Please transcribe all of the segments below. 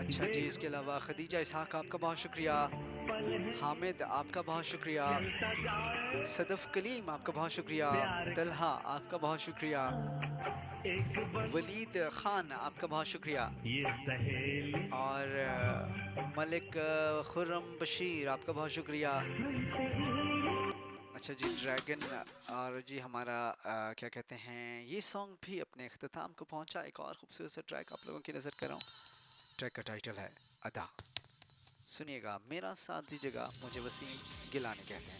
अच्छा जी, इसके अलावा खदीजा इसहाक आपका बहुत शुक्रिया, हामिद आपका बहुत शुक्रिया, सदफ कलीम आपका बहुत शुक्रिया, तलहा आपका बहुत शुक्रिया, वलीद खान आपका बहुत शुक्रिया और मलिक खुर्रम बशीर आपका बहुत शुक्रिया। अच्छा जी, ड्रैगन और जी हमारा क्या कहते हैं, ये सॉन्ग भी अपने अख्ताम को पहुंचा। एक और खूबसूरत सा ट्रैक आप लोगों की नज़र कर रहा हूँ। ट्रैक का टाइटल है अदा। सुनिएगा, मेरा साथ दीजिएगा, मुझे वसीम गिलानी कहते हैं।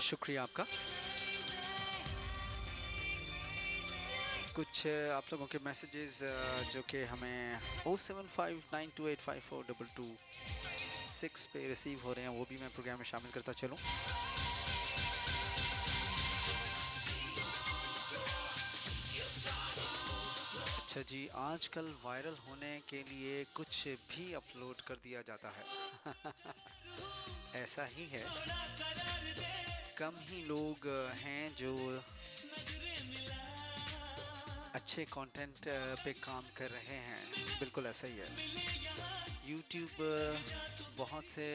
शुक्रिया आपका। कुछ आप लोगों के मैसेजेस जो कि हमें 07592854226 पे रिसीव हो रहे हैं, वो भी मैं प्रोग्राम में शामिल करता चलूँ। अच्छा जी, आजकल वायरल होने के लिए कुछ भी अपलोड कर दिया जाता है। ऐसा ही है, कम ही लोग हैं जो अच्छे कंटेंट पे काम कर रहे हैं। बिल्कुल ऐसा ही है। यूट्यूब, बहुत से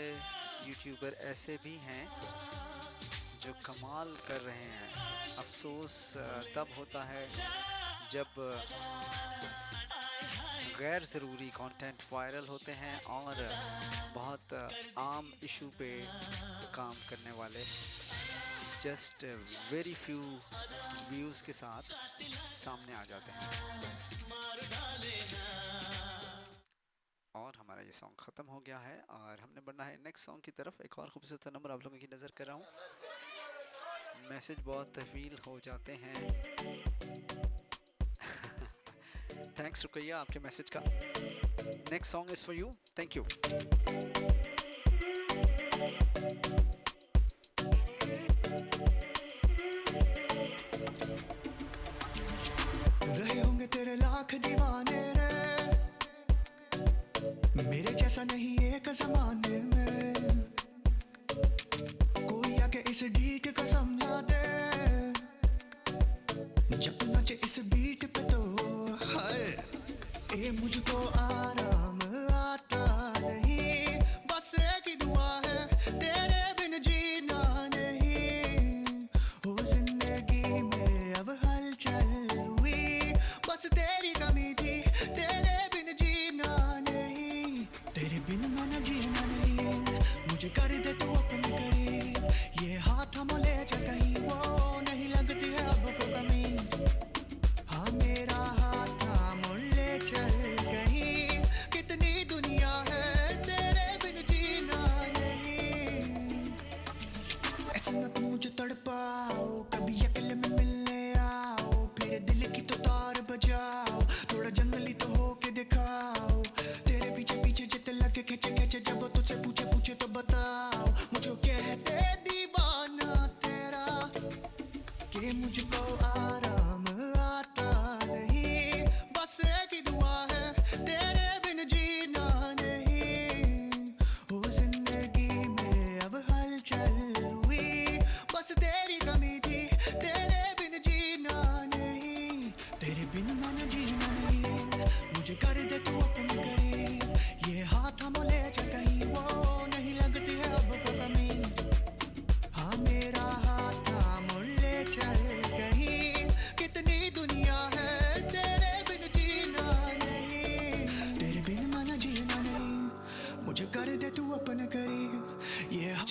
यूट्यूबर ऐसे भी हैं जो कमाल कर रहे हैं। अफसोस तब होता है जब गैर ज़रूरी कंटेंट वायरल होते हैं और बहुत आम इशू पे काम करने वाले जस्ट वेरी फ्यू व्यूज़ के साथ सामने आ जाते हैं। और हमारा ये सॉन्ग ख़त्म हो गया है और हमने बढ़ना है नेक्स्ट सॉन्ग की तरफ। एक और खूबसूरत नंबर आप लोगों की नज़र कर रहा हूँ। मैसेज बहुत तवील हो जाते हैं। थैंक्स रुकैया आपके मैसेज का। Next song is for you. Thank you. रहे होंगे तेरे लाख दीवाने रे, मेरे जैसा नहीं एक ज़माने में। कोई आके इस बीट को समझा दे, जब नाचे इस बीट पे तो हाय, ये मुझको आराम आता नहीं, बस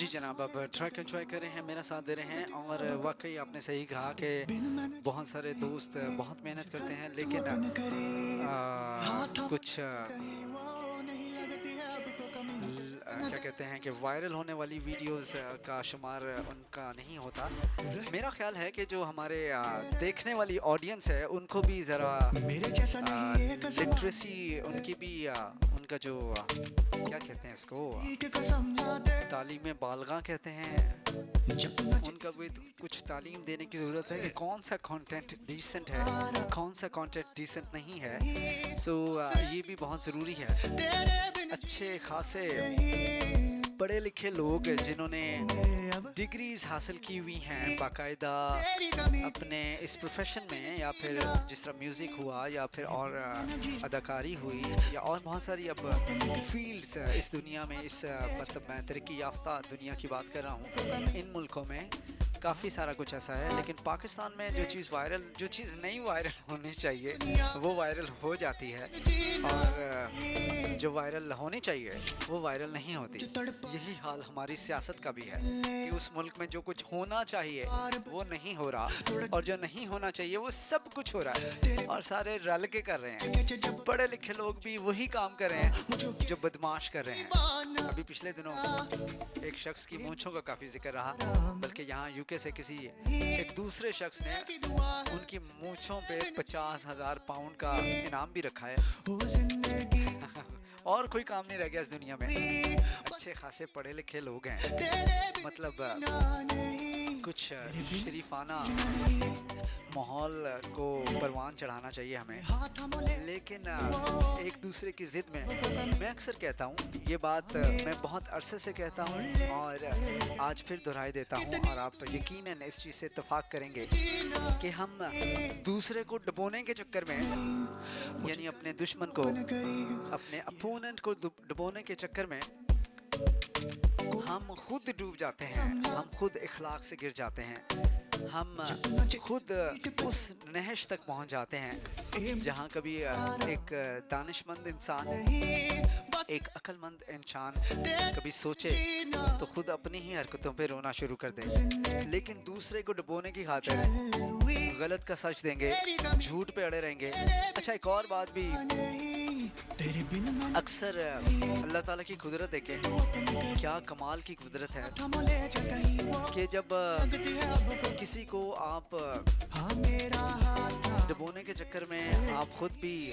जी जनाब, अब ट्रैक एंजॉय कर रहे हैं, मेरा साथ दे रहे हैं। और वाकई आपने सही कहा कि बहुत सारे दोस्त बहुत मेहनत करते हैं, लेकिन कुछ क्या कहते हैं कि वायरल होने वाली वीडियोस का शुमार उनका नहीं होता। मेरा ख्याल है कि जो हमारे देखने वाली ऑडियंस है उनको भी ज़रा लिटरेसी, उनकी भी उनका जो क्या कहते हैं इसको, तालीम बालगा कहते हैं, उनका भी कुछ तालीम देने की ज़रूरत है कि कौन सा कंटेंट डिसेंट है, कौन सा कंटेंट डिसेंट नहीं है। सो ये भी बहुत ज़रूरी है। अच्छे खासे पढ़े लिखे लोग जिन्होंने डिग्रीज हासिल की हुई हैं बाकायदा अपने इस प्रोफेशन में, या फिर जिस तरह म्यूज़िक हुआ, या फिर और अदाकारी हुई, या और बहुत सारी अब फील्ड्स इस दुनिया में, इस मतलब मैं तरक्की याफ्ता दुनिया की बात कर रहा हूँ, इन मुल्कों में काफ़ी सारा कुछ ऐसा है। लेकिन पाकिस्तान में जो चीज़ नहीं वायरल होनी चाहिए वो वायरल हो जाती है, और जो वायरल होनी चाहिए वो वायरल नहीं होती। यही हाल हमारी सियासत का भी है कि उस मुल्क में जो कुछ होना चाहिए वो नहीं हो रहा, और जो नहीं होना चाहिए वो सब कुछ हो रहा है, और सारे रल के कर रहे हैं। पढ़े लिखे लोग भी वही काम कर रहे हैं जो बदमाश कर रहे हैं। अभी पिछले दिनों एक शख्स की मूंछों का काफ़ी जिक्र रहा, बल्कि यहाँ यूके से किसी एक दूसरे शख्स ने उनकी मूंछों पे 50,000 पाउंड का इनाम भी रखा है। और कोई काम नहीं रह गया इस दुनिया में। अच्छे खासे पढ़े लिखे लोग हैं, मतलब कुछ शरीफाना माहौल को परवान चढ़ाना चाहिए हमें, लेकिन एक दूसरे की ज़िद में। मैं अक्सर कहता हूँ ये बात, मैं बहुत अरसे से कहता हूँ और आज फिर दोहराई देता हूँ, और आप यकीनन इस चीज़ से इत्तेफाक करेंगे कि हम दूसरे को डुबोने के चक्कर में, यानी अपने दुश्मन को, अपने अपोनेंट को डुबोने के चक्कर में हम खुद डूब जाते हैं, हम खुद इखलाक से गिर जाते हैं, हम खुद उस नहश तक पहुंच जाते हैं जहां कभी एक दानिशमंद इंसान, एक अक्लमंद इंसान कभी सोचे तो खुद अपनी ही हरकतों पे रोना शुरू कर दे, लेकिन दूसरे को डुबोने की खातिर गलत का सच देंगे, झूठ पे अड़े रहेंगे। अच्छा, एक और बात भी, अक्सर अल्लाह ताला की कुदरत देखे, क्या कमाल की कुदरत है कि जब किसी को आप डुबोने के चक्कर में आप खुद भी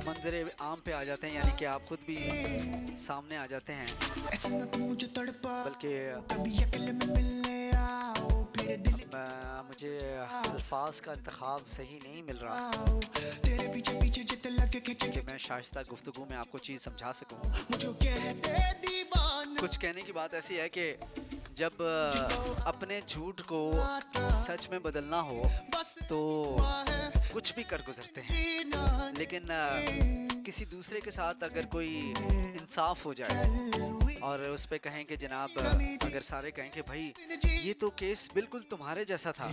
मंजरे आम पे आ जाते हैं, यानी कि आप खुद भी सामने आ जाते हैं, बल्कि मुझे अल्फाज का इंतखाब सही नहीं मिल रहा कि मैं शाइस्ता गुफ्तगू में आपको चीज़ समझा सकूं। कुछ कहने की बात ऐसी है कि जब अपने झूठ को सच में बदलना हो तो कुछ भी कर गुजरते हैं, लेकिन किसी दूसरे के साथ अगर कोई इंसाफ हो जाए और उस पे कहें कि जनाब, अगर सारे कहें कि भाई ये तो केस बिल्कुल तुम्हारे जैसा था,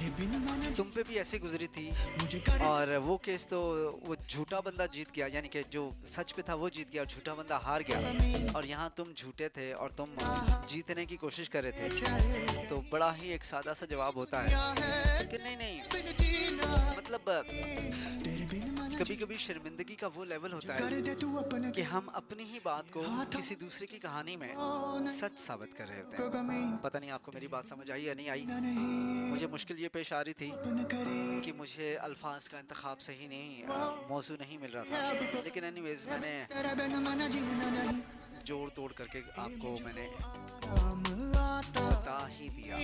तुम पे भी ऐसे गुजरी थी, और वो केस तो वो झूठा बंदा जीत गया, यानी कि जो सच पे था वो जीत गया और झूठा बंदा हार गया, और यहाँ तुम झूठे थे और तुम जीतने की कोशिश कर रहे थे, तो बड़ा ही एक सादा सा जवाब होता है कि नहीं, मतलब कभी कभी शर्मिंदगी का वो लेवल होता है कि हम अपनी ही बात को किसी दूसरे की कहानी में सच साबित कर रहे होते हैं। पता नहीं आपको मेरी बात समझ आई या नहीं आई। मुझे मुश्किल ये पेश आ रही थी कि मुझे अल्फाज का इंतखाब सही नहीं, मौजू नहीं मिल रहा था, लेकिन एनीवेज मैंने जोड़ तोड़ करके आपको मैंने बता ही दिया।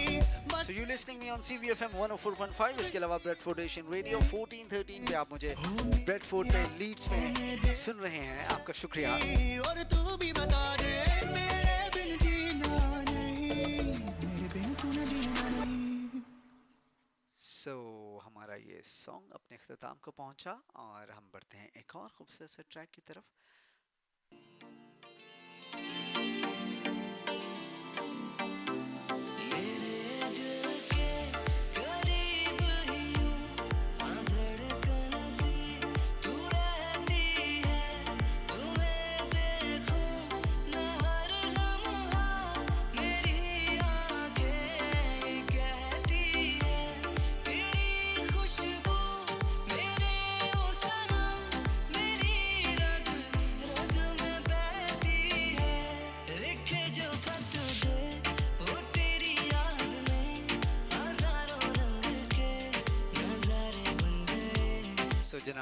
So you listening me on CVFM 104.5, इसके अलावा ब्रेडफोर्ड एशियन रेडियो 1413 पे आप मुझे ब्रेडफोर्ड पे लीड्स में सुन रहे हैं। आपका शुक्रिया। और तू भी बता दे मेरे बिन जीना नहीं, मेरे बिन तू न जीना नहीं। So हमारा ये सॉन्ग अपने इख्तिताम को पहुंचा और हम बढ़ते हैं एक और खूबसूरत से ट्रैक की तरफ।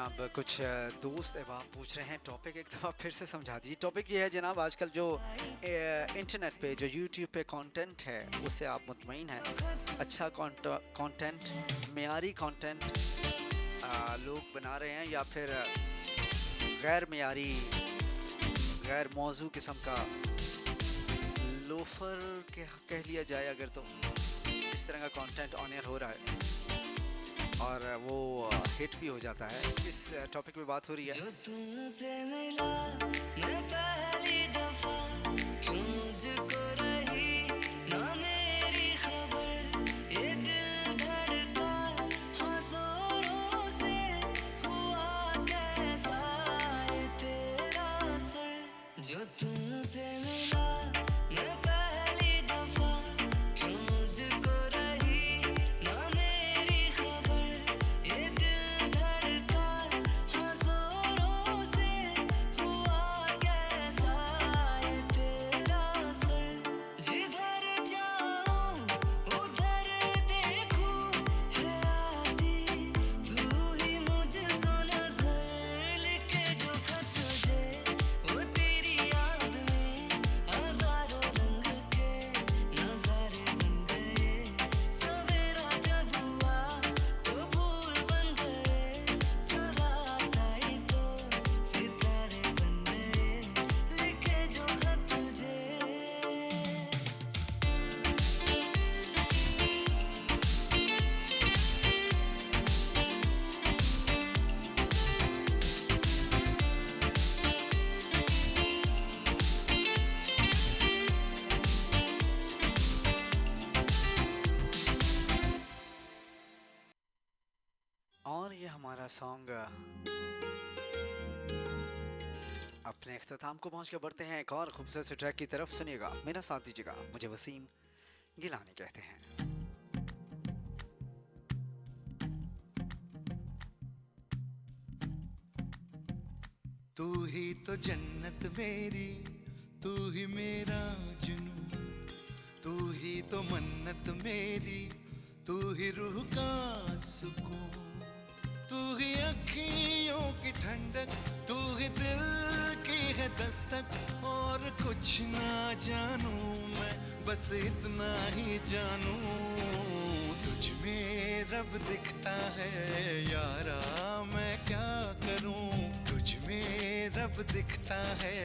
जनाब कुछ दोस्त अहबाब पूछ रहे हैं टॉपिक एक दफ़ा फिर से समझा दीजिए। टॉपिक ये है जनाब, आजकल जो इंटरनेट पे जो यूट्यूब पे कंटेंट है उससे आप मुतमईन हैं? अच्छा कंटेंट, मेयारी कंटेंट लोग बना रहे हैं या फिर गैर मेयारी, गैर मौजू किस्म का लोफर कह लिया जाए अगर, तो इस तरह का कंटेंट ऑन एयर हो रहा है और वो हिट भी हो जाता है। इस टॉपिक पे बात हो रही है। जो तुमसे मिला मैं पहली दफा, क्यों मुझको रही ना मेरी खबर, ये दिल धड़का हाँ जोरों से, हुआ कैसा ये तेरा असर। जो तुमसे मिला मैं पहली दफा, क्यों मुझको रही ना मेरी खबर, ये दिल धड़का हाँ जोरों से, हुआ कैसा ये तेरा असर। जिधर जाऊं उधर देखूं है आती तू ही मुझको नजर, लिखे जो खत तुझे वो तेरी याद में, हजारों रंग के नजारे बन गए। सवेरा जब हुआ तो फूल बन गए, जो रात आई तो सितारे बन गए, लिखे जो खत तुझे। और ये हमारा सॉन्ग अपने अख्ताम को पहुंच के बढ़ते हैं एक और खूबसूरत से ट्रैक की तरफ। सुनिएगा, मेरा साथ दीजिएगा। मुझे वसीम गिलानी कहते हैं। तू ही तो जन्नत मेरी, तू ही मेरा जुनून, तू ही तो मन्नत मेरी, तू ही रूह का सुकून, तू ही अखियों की ठंडक, तू ही दिल की है दस्तक। और कुछ ना जानू मैं, बस इतना ही जानू, तुझ में रब दिखता है यारा, मैं क्या करूं। तुझ में रब दिखता है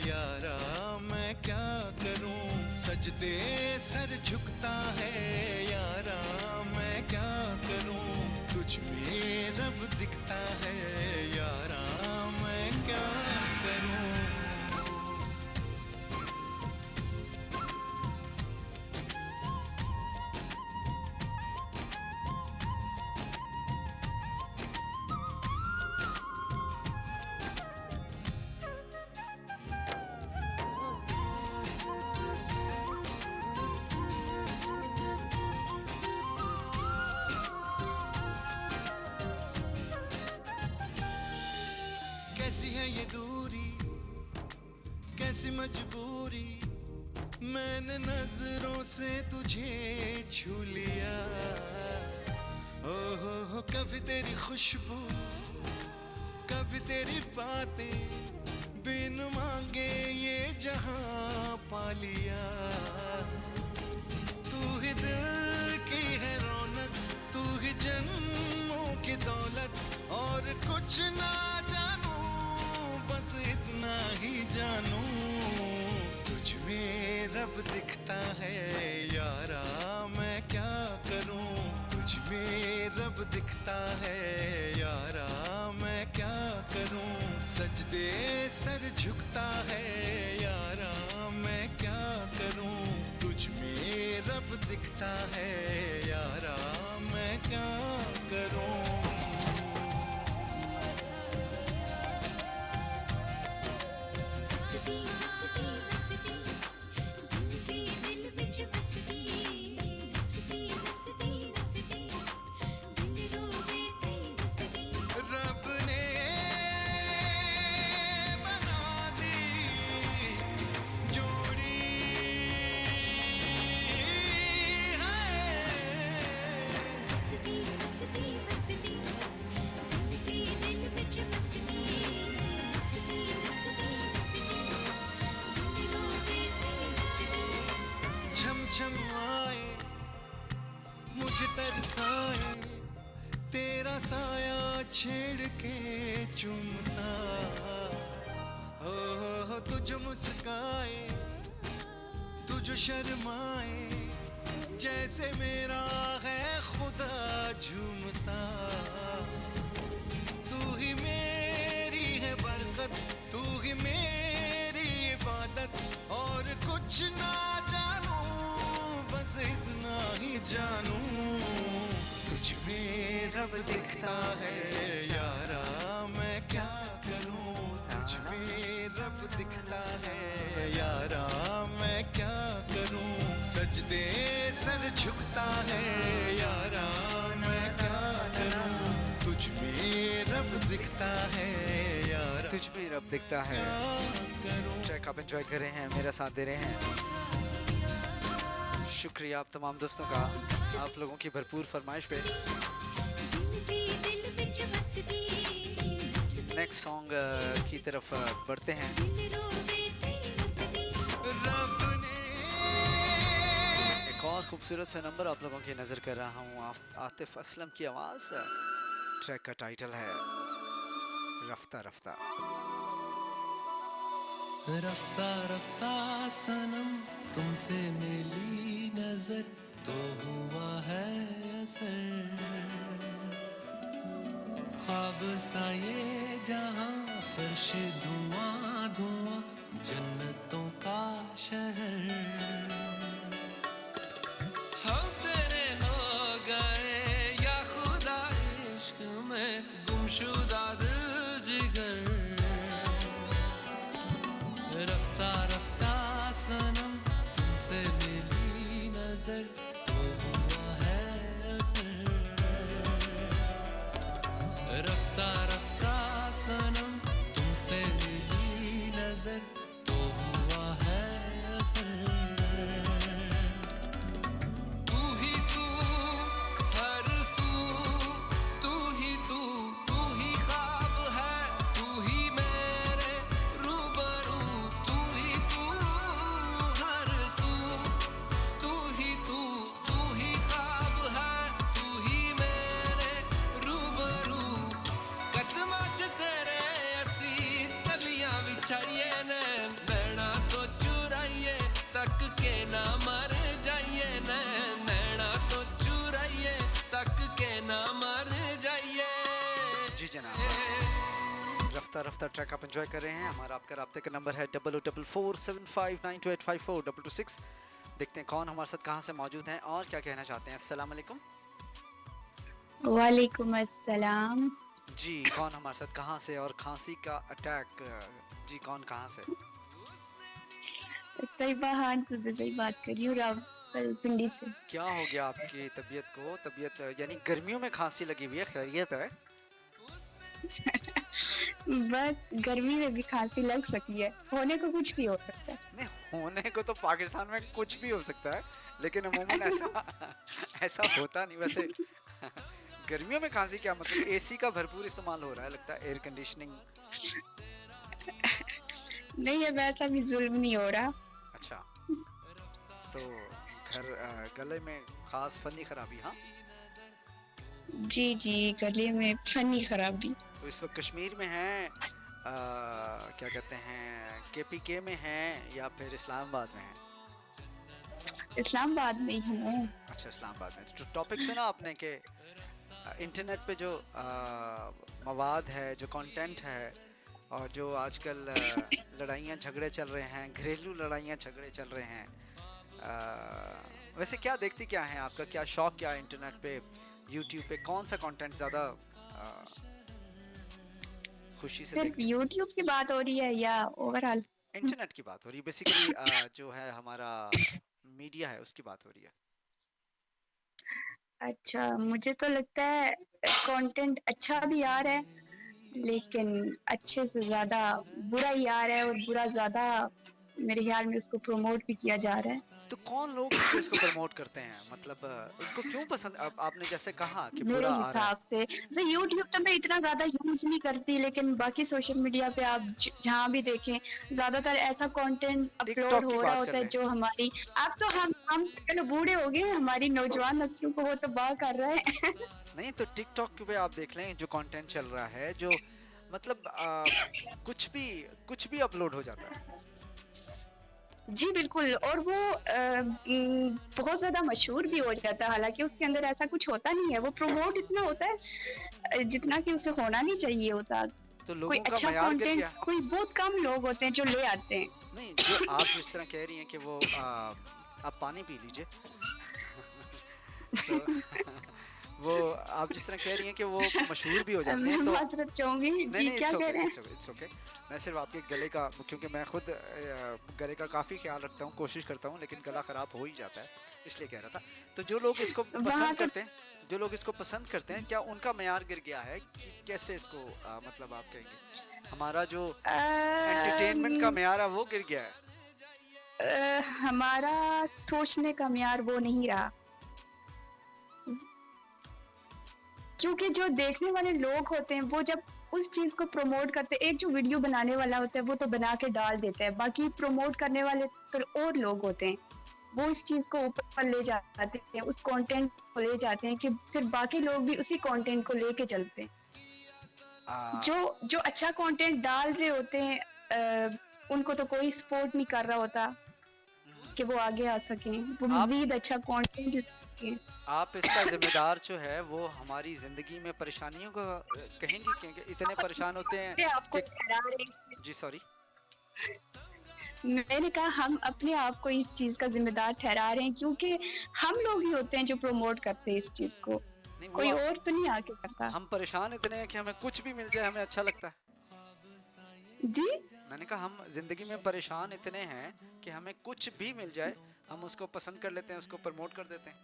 यारा, मैं क्या करूं। सजदे सर झुकता है यारा, मैं क्या करूं। तुझ में रब दिखता है यारा, मैं क्या करूं। कैसी है ये दूरी, कैसी मजबूरी, मैंने नजरों से तुझे छू लिया। ओ हो, कभी तेरी खुशबू, कभी तेरी बातें, बिन मांगे ये जहां पा लिया। तू ही दिल की है रौनक, तू ही जन्मों की दौलत। और कुछ ना जानू, बस इतना ही जानू, तुझ में रब दिखता है यारा, मैं क्या करूं। तुझ में रब दिखता है यारा, मैं क्या करूं। सजदे सर झुकता है यारा, मैं क्या करूं। तुझ में रब दिखता है यारा, मैं क्या करूं। वसदी वसदी वसदी दिल दी दिल विच वसदी, वसदी वसदी वसदी दिल रोवे ते वसदी। रब ने बना दी जोड़ी है, शर्माए मुझे तरसाए तेरा साया छेड़ के चूमता हो तुझ मुस्काए तुझ शर्माए जैसे मेरा है खुदा झूमता तू ही मेरी है बरकत तू ही मेरी इबादत और कुछ ना जानू बस इतना ही जानू तुझ में रब दिखता है यारा मैं क्या करूं तुझ में रब दिखता है यारा मैं क्या करूं सजदे सर झुकता है यारा मैं क्या करूं तुझ में रब दिखता है यारा तुझ में रब दिखता है। ट्रैक आप एंजॉय कर रहे हैं, मेरा साथ दे रहे हैं। शुक्रिया आप तमाम दोस्तों का, आप लोगों की भरपूर फरमाइश पे। नेक्स्ट सॉन्ग की तरफ बढ़ते हैं। एक और खूबसूरत सा नंबर आप लोगों की नज़र कर रहा हूँ, आतिफ असलम की आवाज़। ट्रैक का टाइटल है रफ्ता रफ्ता। रफ्ता रफ्ता सनम तुमसे मिली नजर तो हुआ है असर ख्वाब सा ये जहां फर्श धुआं धुआं जन्नतों का शहर हम तेरे हो गए या खुदा इश्क में गुमशुदा दिल जिगर रफ्ता रफ्ता सनम तुमसे मिली नजर तो हुआ है असर रफ्ता रफ्ता सनम तुमसे मिली नजर तो हुआ है असर तू ही तू हर सू तू ही ख्वाब है तू ही मेरे रूबरू तू ही हर सू तू ही ख्वाब है तू ही मेरे रूबरू कदमां च तेरे असी तलियां बिछाइए नैना तो चुराइए तक के ना मर जाइए नैना तो चुराइए तक के ना मर जाइए। जी जनाब, रफ्ता रफ्ता ट्रैक आप एंजॉय कर रहे हैं। हमारा आपका राब्ते का नंबर है 00447592854226। देखते हैं कौन हमारे साथ कहाँ से मौजूद हैं और क्या कहना चाहते हैं। अस्सलाम वालेकुम। वालेकुम अस्सलाम। जी कौन हमारे साथ कहाँ से, और खांसी का अटैक, जी कौन कहाँ से? तैयबा खान से सही बात कर रही हूँ, रावलपिंडी से। क्या हो गया आपकी तबीयत को? तबीयत यानी गर्मियों में खांसी लगी हुई है, खैरियत है? बस गर्मी में भी खांसी लग सकती है, होने को कुछ भी हो सकता है। नहीं, होने को तो पाकिस्तान में कुछ भी हो सकता है, लेकिन अमूमन ऐसा होता नहीं। वैसे गर्मियों में खांसी क्या मतलब? एसी का भरपूर इस्तेमाल हो रहा है लगता है, एयर कंडीशनिंग। नहीं है, वैसा भी जुल्म नहीं हो रहा। अच्छा, तो गले में खास फनी खराबी? हाँ जी जी, गले में फनी खराबी। तो इस वक्त कश्मीर में हैं, क्या कहते हैं, केपीके में हैं या फिर इस्लामाबाद में हैं? इस्लामाबाद में ही हूँ। अच्छा, इस्लामाबाद में। तो टॉपिक से ना आपने कि इंटरनेट पे जो मवाद है, जो कंटेंट है, और जो आजकल लड़ाइयाँ झगड़े चल रहे हैं, घरेलू लड़ाइयाँ झगड़े चल रहे हैं, वैसे क्या देखती क्या हैं? आपका क्या शौक क्या है इंटरनेट पे, यूट्यूब पे? कौन सा कंटेंट ज़्यादा खुशी से सिर्फ यूट्यूब की बात हो रही है या ओवरऑल? इंटरनेट की बात हो रही है बेसिकली। जो है हमारा मीडिया है उसकी बात हो रही है। अच्छा, मुझे तो लगता है कंटेंट अच्छा भी आ रहा है, लेकिन अच्छे से ज़्यादा बुरा ही आ रहा है, और बुरा ज़्यादा मेरे ख्याल में उसको प्रमोट भी किया जा रहा है। तो कौन लोग हैं जो इसको प्रमोट करते हैं, मतलब उनको क्यों पसंद, अब आपने जैसे कहा कि मेरे बुरा आ रहा है। हिसाब से जैसे यूट्यूब तो मैं इतना ज्यादा यूज नहीं करती, लेकिन बाकी सोशल मीडिया पे आप जहाँ भी देखें ज्यादातर ऐसा कंटेंट अपलोड टिकटॉक की हो रहा बात कर होता है लें। जो हमारी, अब तो हम चलो बूढ़े हो गए, हमारी नौजवान नस्लों को वो तो बाह कर रहा है। नहीं तो टिकटॉक पे आप देख लें जो कंटेंट चल रहा है, जो मतलब कुछ भी अपलोड हो जाता है। जी बिल्कुल, और वो बहुत ज्यादा मशहूर भी हो जाता है, हालांकि उसके अंदर ऐसा कुछ होता नहीं है, वो प्रमोट इतना होता है जितना कि उसे होना नहीं चाहिए होता। तो कोई लोगों का अच्छा मयार गिर कंटेंट गया। कोई बहुत कम लोग होते हैं जो ले आते हैं। नहीं, जो आप जिस तरह कह रही हैं कि वो आप पानी पी लीजिए। तो वो आप जिस तरह कह रही हैं कि वो मशहूर भी हो जाते मैं हैं, तो माजरत चाहूंगी नहीं जी, नहीं, क्या कह रहे हैं? It's okay. मैं सिर्फ आपके गले का, क्योंकि मैं खुद गले का काफ़ी ख्याल रखता हूँ, कोशिश करता हूँ, लेकिन गला ख़राब हो ही जाता है, इसलिए कह रहा था। तो जो लोग इसको वहाँ पसंद तो करते हैं, जो लोग इसको पसंद करते हैं, क्या उनका मयार गिर गया है कि कैसे इसको मतलब आप कहेंगे हमारा जो एंटरटेनमेंट का अम, मयार है वो गिर गया है। हमारा सोचने का म्यार वो नहीं रहा, क्योंकि जो देखने वाले लोग होते हैं वो जब उस चीज को प्रमोट करते हैं, एक जो वीडियो बनाने वाला होता है वो तो बना के डाल देता है, बाकी प्रमोट करने वाले तो और लोग होते हैं, वो इस चीज को ऊपर ले जाते हैं, उस कंटेंट को ले जाते हैं कि फिर बाकी लोग भी उसी कंटेंट को लेके चलते हैं। आ, जो अच्छा कंटेंट डाल रहे होते हैं उनको तो कोई सपोर्ट नहीं कर रहा होता कि वो आगे आ सकें, वो आप मजीद अच्छा कंटेंट सकें। आप इसका जिम्मेदार जो है वो हमारी जिंदगी में परेशानियों को कहेंगी, क्योंकि इतने परेशान होते हैं अपने आप को कि ठहरा रहे हैं। जी सॉरी। मैंने कहा हम अपने आप को इस चीज का जिम्मेदार ठहरा रहे हैं, क्योंकि हम लोग ही होते हैं जो प्रमोट करते हैं इस चीज को, नहीं कोई और तो नहीं आके करता। हम परेशान इतने हैं कि हमें कुछ भी मिल जाए हमें अच्छा लगता है। जी मैंने कहा हम जिंदगी में परेशान इतने हैं कि हमें कुछ भी मिल जाए हम उसको पसंद कर लेते हैं, उसको प्रमोट कर देते हैं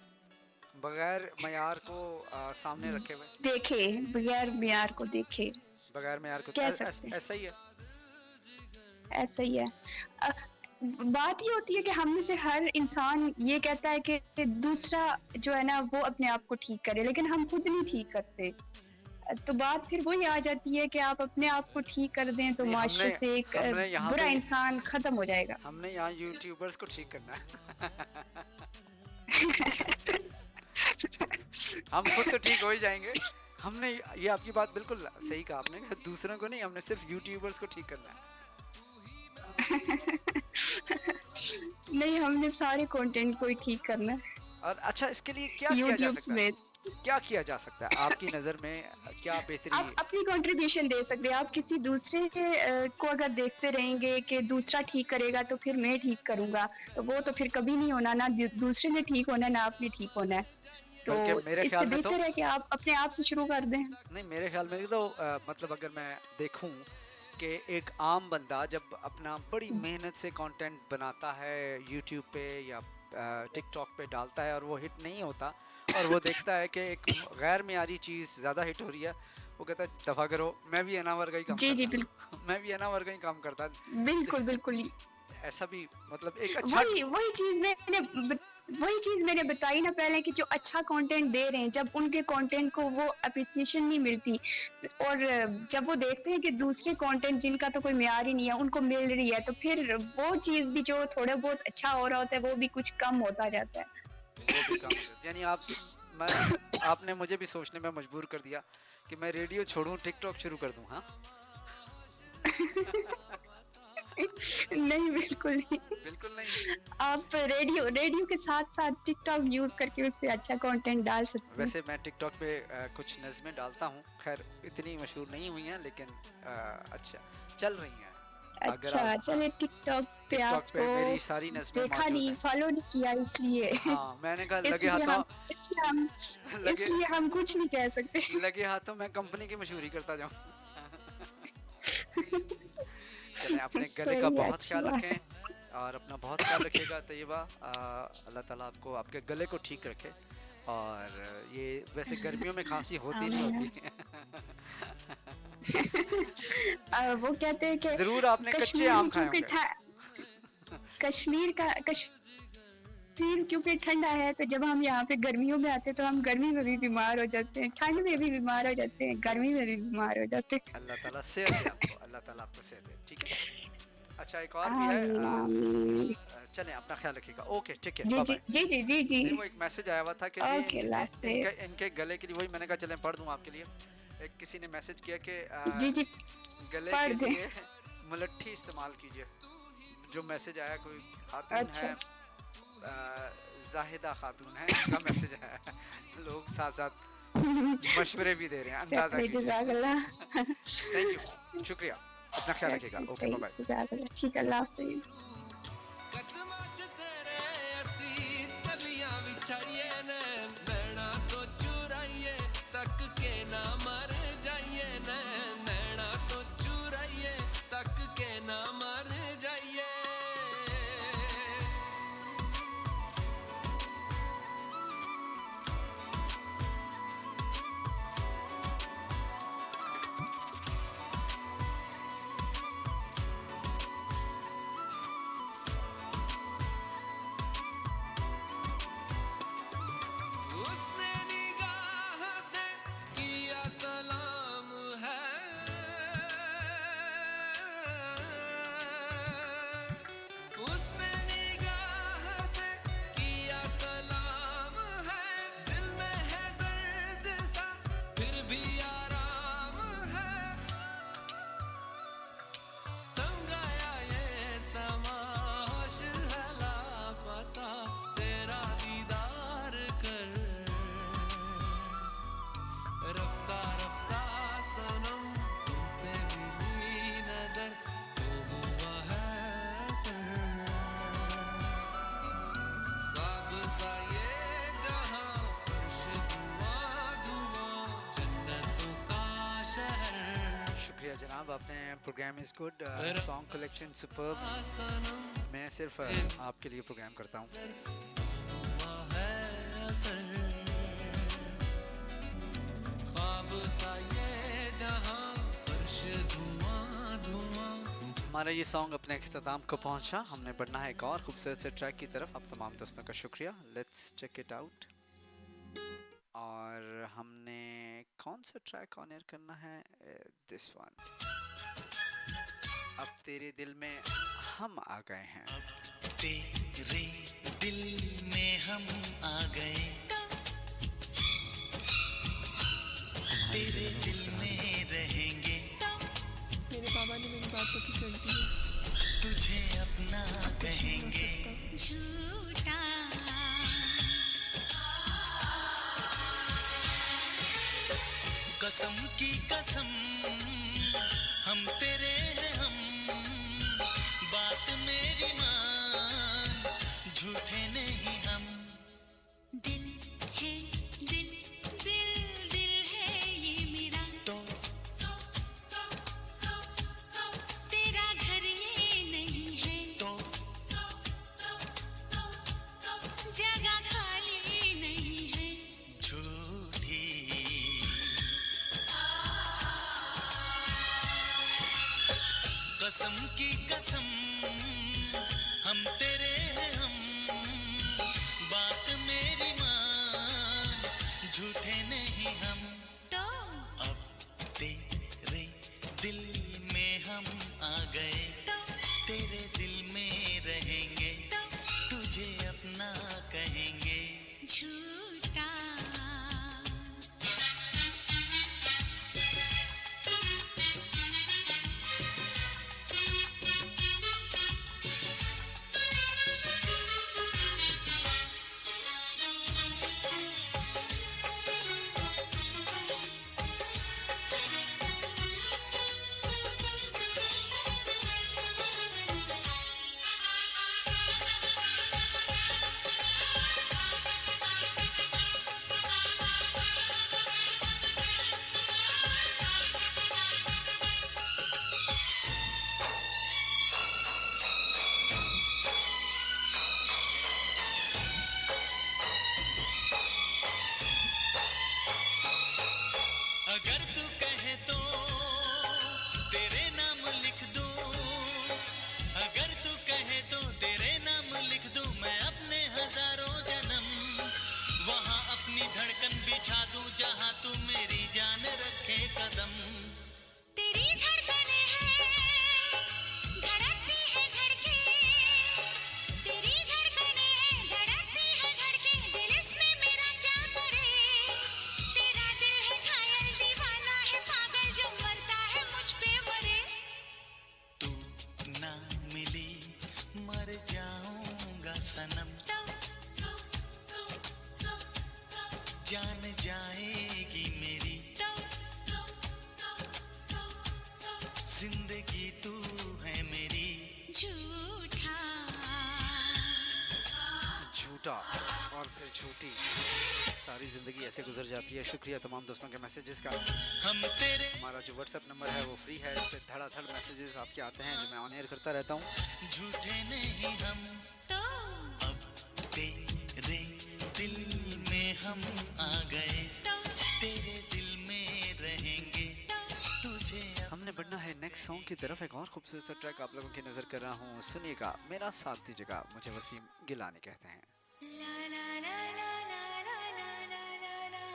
बगैर मयार को सामने रखे हुए। देखे, बगैर म्यार को देखे, बगैर मयार को कह सकते हैं। ऐसा ही है। ऐसा ही है। अ, बात ये होती है कि हम में से हर इंसान ये कहता है कि दूसरा जो है ना वो अपने आप को ठीक करे, लेकिन हम खुद नहीं ठीक करते। तो बात फिर वही आ जाती है कि आप अपने आप को ठीक कर दें तो नहीं, माशरे हमने से एक हमने यहाँ बुरा पे इंसान खत्म हो जाएगा। हमने यहाँ यूट्यूबर्स को ठीक करना है। हम खुद तो ठीक हो ही जाएंगे। हमने ये आपकी बात बिल्कुल सही कहा आपने, दूसरों को नहीं, हमने सिर्फ यूट्यूबर्स को ठीक करना है। नहीं, हमने सारे कंटेंट को ही ठीक करना है, और अच्छा इसके लिए क्या किया जा यूट्यूब सकता है, समेत। क्या किया जा सकता है आपकी नज़र में, क्या बेहतरी? आप अपनी कंट्रीब्यूशन दे सकते हैं। आप किसी दूसरे को अगर देखते रहेंगे कि दूसरा ठीक करेगा तो फिर मैं ठीक करूंगा, तो वो तो फिर कभी नहीं होना, ना दूसरे ने ठीक होना है ना आपने ठीक होना है। तो बल्कि मेरे इससे ख्याल में तो बेहतर है कि आप अपने आप से शुरू कर दें। नहीं, मेरे ख्याल में तो मतलब अगर मैं देखूं कि एक आम बंदा जब अपना बड़ी मेहनत से कंटेंट बनाता है यूट्यूब पे या टिकटॉक पे डालता है और वो हिट नहीं होता, और वो देखता है कि एक गैर मियारी चीज़ ज़्यादा हिट हो रही है, वो कहता है दफ़ा करो, मैं भी अनावर का ही काम जी जी करता मैं भी अनावर का ही काम करता। बिल्कुल बिल्कुल। ऐसा भी मतलब एक अच्छा वही चीज मैंने बताई ना पहले कि जो अच्छा कंटेंट दे रहे हैं, जब उनके कंटेंट को वो अप्रिसिएशन नहीं मिलती, और जब वो देखते हैं कि दूसरे कंटेंट जिनका तो कोई म्यार ही नहीं है उनको मिल रही है, तो फिर वो चीज भी जो थोड़ा बहुत अच्छा हो रहा होता है वो भी कुछ कम होता जाता है। वो भी काम करते। यानी आपने मुझे भी सोचने में मजबूर कर दिया कि मैं रेडियो छोड़ूं, टिकटॉक शुरू कर दूं। हाँ नहीं, बिल्कुल नहीं। बिल्कुल नहीं। आप रेडियो के साथ साथ टिकटॉक यूज करके उस पे अच्छा कंटेंट डाल सकते हैं। वैसे मैं टिकटॉक पे कुछ नज़में डालता हूँ, खैर इतनी मशहूर नहीं हुई हैं, लेकिन अच्छा चल रही हैं। अच्छा चले, टिकटॉक पे टिकटॉक पे आपको मेरी सारी नज़में देखा मौजूद नहीं, हैं। फॉलो नहीं किया इसलिए। हाँ, मैंने कहा लगे इसलिए हाथों लगे इसलिए हम कुछ नहीं कह सकते। लगे हाथों मैं कंपनी की मशहूरी करता जाऊँ। चलें, अपने गले का सही, बहुत अच्छी ख्याल बात। रखें और अपना बहुत ख्याल रखिएगा तैयबा। अल्लाह ताला आपको आपके गले को ठीक रखे। और ये वैसे गर्मियों में खांसी होती नहीं होती। वो कहते हैं कि जरूर आपने कच्चे आम खाए होंगे। कश्मीर का फिर क्योंकि ठंडा है तो जब हम यहाँ पे गर्मियों में आते हैं तो हम गर्मी में भी बीमार हो जाते हैं, ठंड में भी बीमार हो जाते हैं, गर्मी में भी बीमार हो जाते हैं। अल्लाह ताला सेहत दे आपको, अल्लाह ताला आपको सेहत दे, ठीक है। अच्छा एक और भी है, आमीन आमीन। चलें अपना ख्याल रखिएगा, ओके ठीक है, जी बाय जी बाय। जी जी जी जी। नहीं वो एक मैसेज आया हुआ था कि जी ओके अल्लाह हाफिज। इनके गले के लिए, वही मैंने कहा चलें पढ़ दूं आपके लिए। एक किसी ने मैसेज किया कि जी जी गले पढ़ के दें। लिए मुलट्ठी इस्तेमाल कीजिए। जो मैसेज आया कोई खातून अच्छा है, जाहिदा खातून है, उनका मैसेज आया है। लोग साथ साथ मशवरे भी दे रहे हैं, अंदाजा चलिए कीजिए। जज़ाकल्लाह। थैंक यू, शुक्रिया, अपना ख्याल रखिएगा, ओके बाय बाय। जज़ाकल्लाह, ठीक है, अल्लाह हाफिज। कदमां च तेरे असी तलियां विछाइए ने, नैना तो चुराइए तक के ना मर जाइए ने, नैना तो चुराइए तक के ना मर जाइए। उसने निगाह से किया सलाम है, उसने निगाह से किया सलाम है, दिल में है दर्द सा फिर भी आराम है, तंग आया ये समा होश है लापता, तेरा दीदार कर रफ्ता रफ्ता सनम, तुमसे मिली नजर तो हुआ है असर, ख्वाब सा ये जहां फर्श धुआं धुआं, जन्नतों का शहर शुक्रिया जनाब, आपने program is good, song collection superb. सनम मैं सिर्फ आपके लिए प्रोग्राम करता हूँ। हुआ है असर, ख्वाब सा ये जहां फर्श धुआं धुआं। हमारा ये सॉन्ग अपने अख्ताम को पहुंचा, हमने बढ़ना है एक और खूबसूरत से ट्रैक की तरफ। आप तमाम दोस्तों का शुक्रिया, लेट्स चेक इट आउट। और हमने कौन सा ट्रैक ऑन एयर करना है? दिस वन, अब तेरे दिल में हम आ गए हैं। तेरे दिल में हम आ गए, तेरे दिल में रहेंगे, मेरे बाबा ने मेरी बात तो की चलती है। तुझे अपना कहेंगे। झूठा कसम की कसम हम तेरे हैं हम, बात मेरी मान, झूठे नहीं हम। दिल है दिल दिल दिल है ये मेरा, तो तेरा घर ये नहीं है, तो जगह खाली नहीं है। झूठी कसम की कसम हम तेरे हैं हम, बात मेरी मान, झूठे नहीं हम। तो अब तेरे दिल में हम आ गए, तेरे दिल में रहेंगे, तुझे अपना कहेंगे। झूठा बिछा दूं जहां तू मेरी जान रखे कदम। तेरी धड़कनें हैं धड़कती है धड़के, तेरी धड़कनें धड़कती है धड़के, दिल इसमें मेरा क्या करे। तेरा दिल है घायल दीवाना है पागल जो मरता है मुझ पे मरे। तू ना मिली मर जाऊंगा सनम, जान जाएगी मेरी जिंदगी तू है मेरी। झूठा झूठा और फिर झूठी, सारी ज़िंदगी ऐसे गुजर जाती है। शुक्रिया तमाम दोस्तों के मैसेजेस का। हम तेरे हमारा जो व्हाट्सएप नंबर है वो फ्री है, इस पर धड़ाधड़ मैसेजेस आपके आते हैं जो मैं ऑन एयर करता रहता हूँ। झूठे नहीं हम तो अब तेरे दिल में हम आ गए, तेरे दिल में रहेंगे तुझे। हमने बढ़ना है नेक्स्ट सॉन्ग की तरफ। एक और खूबसूरत सा ट्रैक आप लोगों की नज़र कर रहा हूँ, सुनिएगा। मेरा साथ दीजिएगा, मुझे वसीम गिलानी कहते हैं। ला ला ला ला ला ला ला ला ला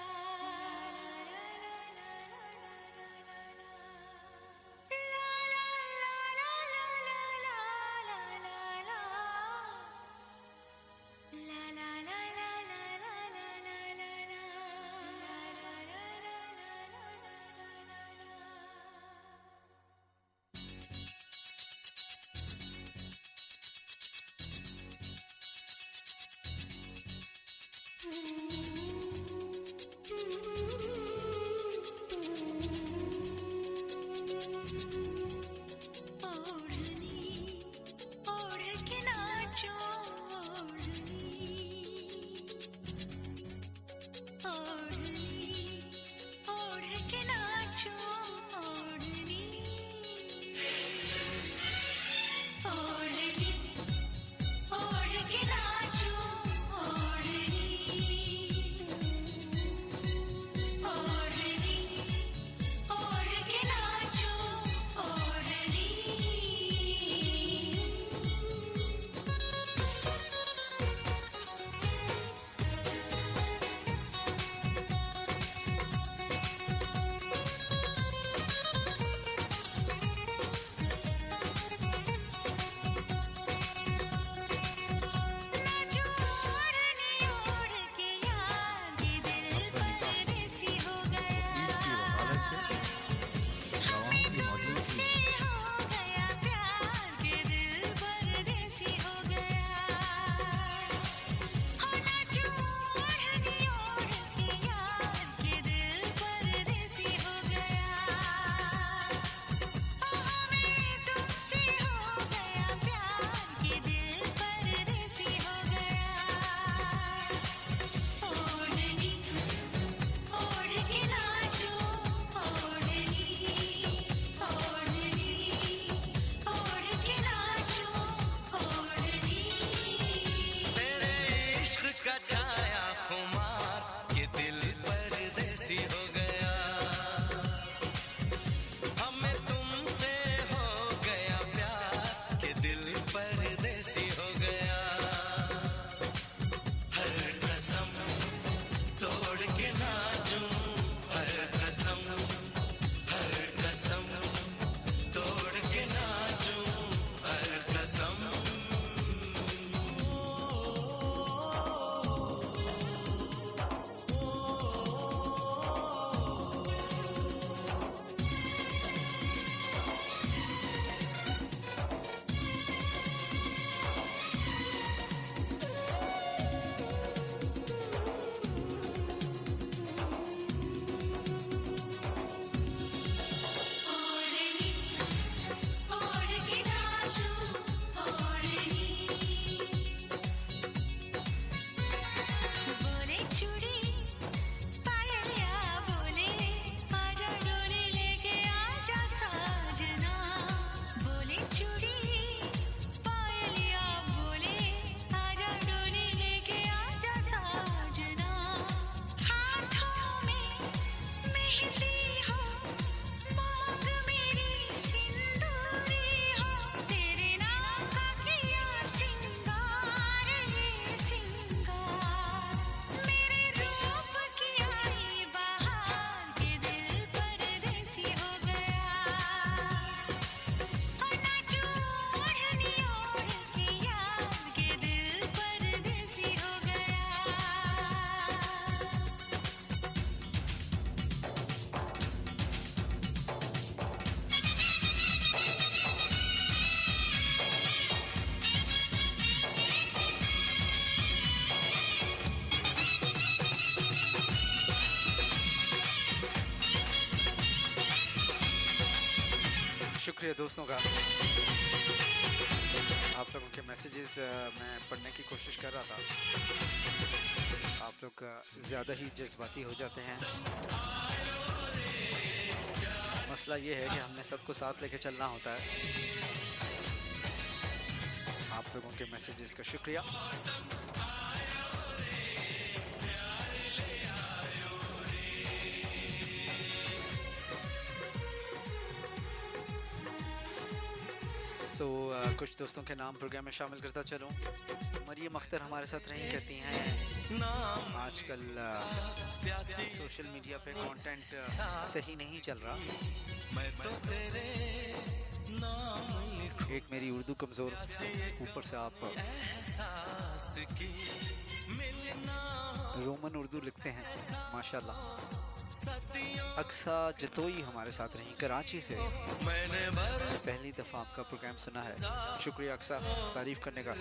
शुक्रिया दोस्तों का। आप लोगों के मैसेजेस मैं पढ़ने की कोशिश कर रहा था। आप लोग ज़्यादा ही जज्बाती हो जाते हैं। मसला ये है कि हमने सबको साथ लेके चलना होता है। आप लोगों के मैसेजेस का शुक्रिया। कुछ दोस्तों के नाम प्रोग्राम में शामिल करता चलूं। मरियम अख्तर हमारे साथ रही, कहती हैं आजकल सोशल मीडिया पे कंटेंट सही नहीं चल रहा। एक मेरी उर्दू कमज़ोर, ऊपर से आप रोमन उर्दू लिखते हैं माशाल्लाह। अक्सा जतोई हमारे साथ रही, कराची से। पहली दफ़ा आपका प्रोग्राम सुना है, शुक्रिया अक्सा तारीफ़ करने का।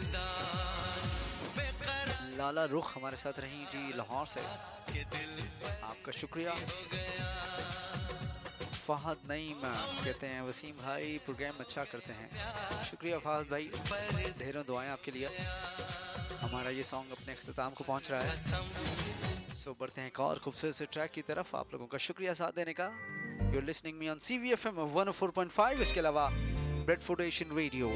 लाला रुख हमारे साथ रही जी, लाहौर से, आपका शुक्रिया। फ़हद नईम कहते हैं वसीम भाई प्रोग्राम अच्छा करते हैं, शुक्रिया फ़हद भाई, ढेरों दुआएं आपके लिए। हमारा ये सॉन्ग अपने अख्ताम को पहुंच रहा है, सो बढ़ते हैं एक और खूबसूरत से ट्रैक की तरफ। आप लोगों का शुक्रिया साथ देने का। You're listening me on CVFM 104.5, इसके अलावा ब्रेडफोर्ड एशियन रेडियो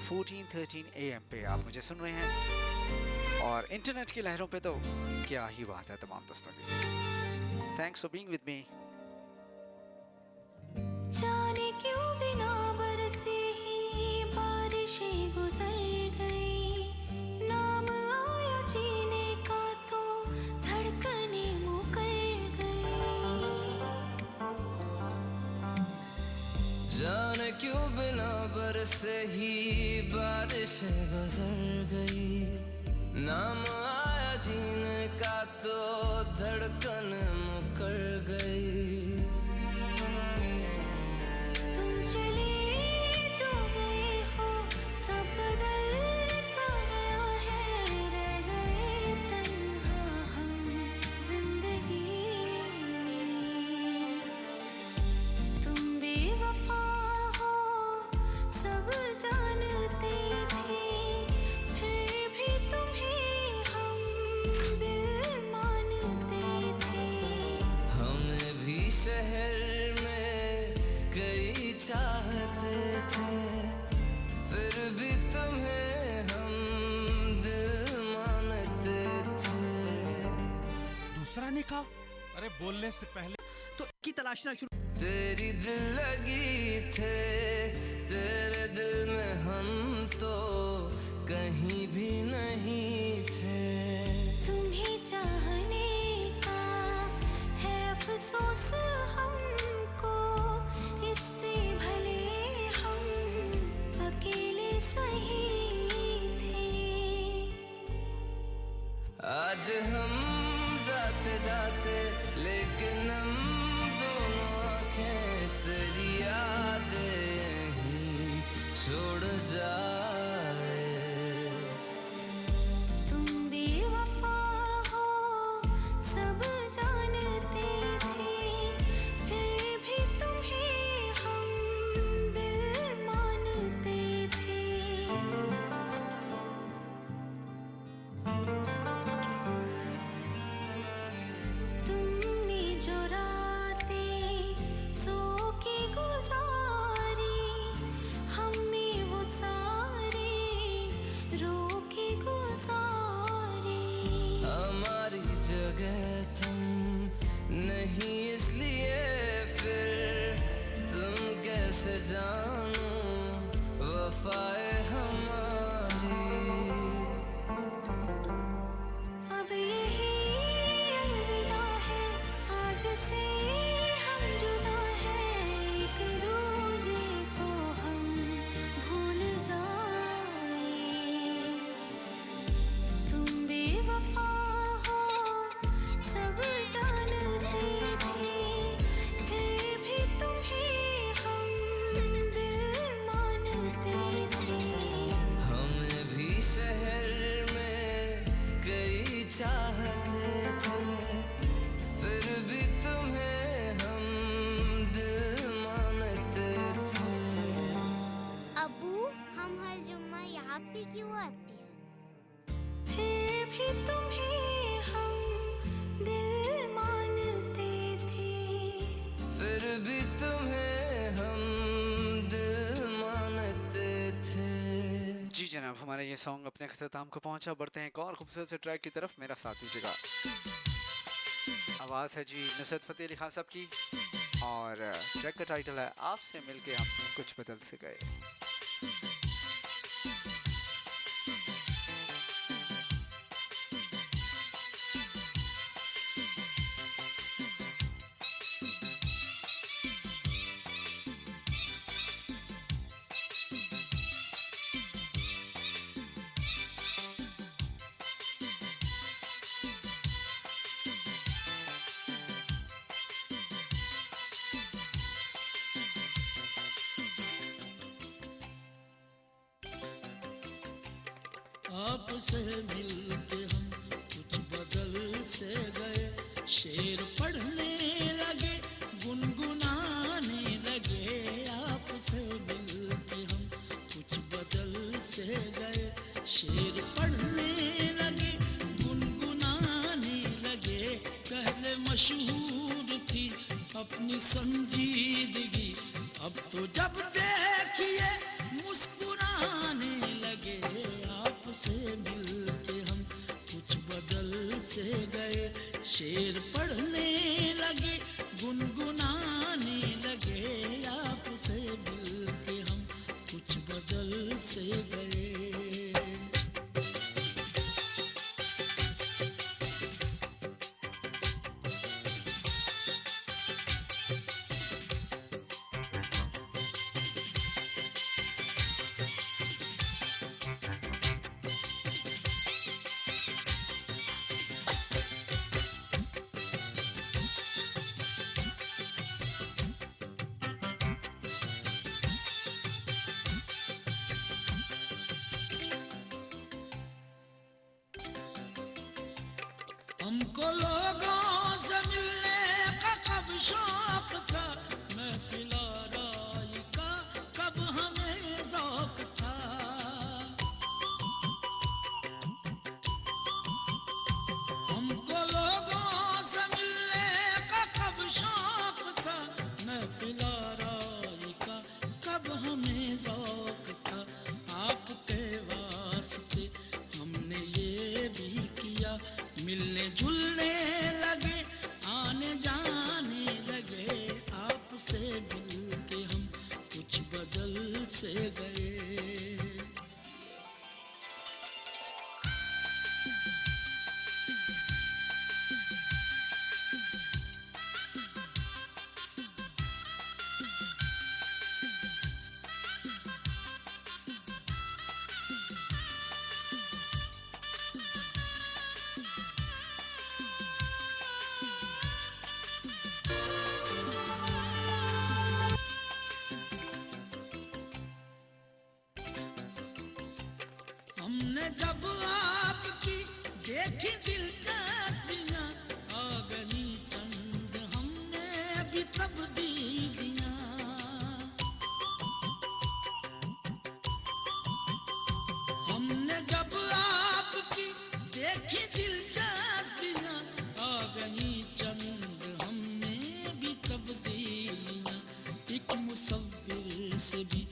1413 AM पे आप मुझे सुन रहे हैं, और इंटरनेट की लहरों पे तो क्या ही बात है तमाम दोस्तों की। Thanks for being with me. जाने क्यों बिना बरसे ही बारिशें गुजर गई, नाम आया जीने का तो धड़कने मुकर गई। जाने क्यों बिना बरसे ही बारिशें गुजर गई, नाम आया जीने का तो धड़कन मुकर गई। चले जो गए हो सब बदल सा गया है, रह गए तन्हा हम जिंदगी में। तुम बेवफा हो सब जानते थे, फिर भी तुम्हें हम दिल मानते थे। हमें भी शहर चाहते थे, फिर भी तुम्हें हम दिल मानते थे। दूसरा निकाह? अरे बोलने से पहले तो की तलाशना शुरू। तेरी दिल लगी थे, तेरे दिल में हम तो कहीं भी नहीं थे। तुम्हें चाहने का है अफसोस हमको, इससे भले हम अकेले सही थे। आज हम जाते जाते लेकिन हम दोनों आंखें तेरी यादें यहीं छोड़ जाए। तुम बेवफा हो सब जानते थे, फिर भी तुम्हें हम दिल मानते थे। तुमने जो रातें सो के गुजारी, हमने वो सारे रो के गुजारी। हमारी जगह तुम नहीं इसलिए फिर तुम कैसे जानो वफाए हमारी। अब यही अलविदा है, आज से हम जुदा हैं, एक दूजे को हम भूल जाए। तुम बेवफा हो सब जानते थे, फिर भी तुम्हें हम दिल मानते थे। हमें भी शहर में कई चाहते थे, फिर भी तुम्हें हम दिल मानते थे। अब हमारा ये सॉन्ग अपने अख्ताम को पहुंचा। बढ़ते हैं एक और खूबसूरत से ट्रैक की तरफ, मेरा साथ दीजिएगा। आवाज़ है जी नुसरत फ़तेह अली खान साहब की और ट्रैक का टाइटल है आपसे मिलके हम कुछ बदल से गए। आपसे मिलके हम कुछ बदल से गए, शेर पढ़ने लगे गुनगुनाने लगे। आपसे मिलके हम कुछ बदल से गए, शेर पढ़ने लगे गुनगुनाने लगे। पहले मशहूर थी अपनी संजीदगी, अब तो जब देखिए मुस्कुराने लगे। आपसे मिलके हम कुछ बदल से गए, शेर पढ़ने लगे गुनगुनाने लगे। आपसे मिलके हम कुछ बदल से गए। हमको लोगों से मिलने का कब शौक था, महफिल आराई का कब हमें ज़ौक था। हमको लोगों से मिलने का कब शौक था, महफिल आराई का कब हमें ज़ौक था। आपके वास्ते हमने ये भी किया, मिलने जुलने लगे आने जाने लगे। आपसे मिलके हम कुछ बदल से गए। हमने जब आपकी देखी दिलचस्पियाँ, आ गई चंद हमने भी तब्दीलियाँ। हमने जब आपकी देखी दिलचस्पियाँ, आ गई चंद हमने भी तब्दीलियाँ। एक मुसव्विर से भी